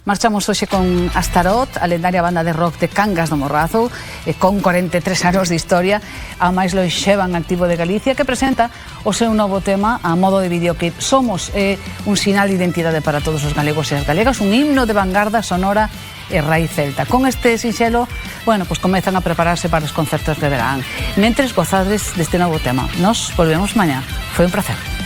Marchamos hoxe con Astarot, a lendaria banda de rock de Cangas do Morrazo, con 43 anos de historia, a máis lonxeva en activo de Galicia, que presenta o seu novo tema a modo de videoclip. Somos un sinal de identidade para todos os galegos e as galegas, un himno de vanguarda sonora e raíz celta. Con este sinxelo, bueno, pues comezan a prepararse para os concertos de verán. Mentres gozades deste novo tema. Nos volvemos mañá. Foi un placer.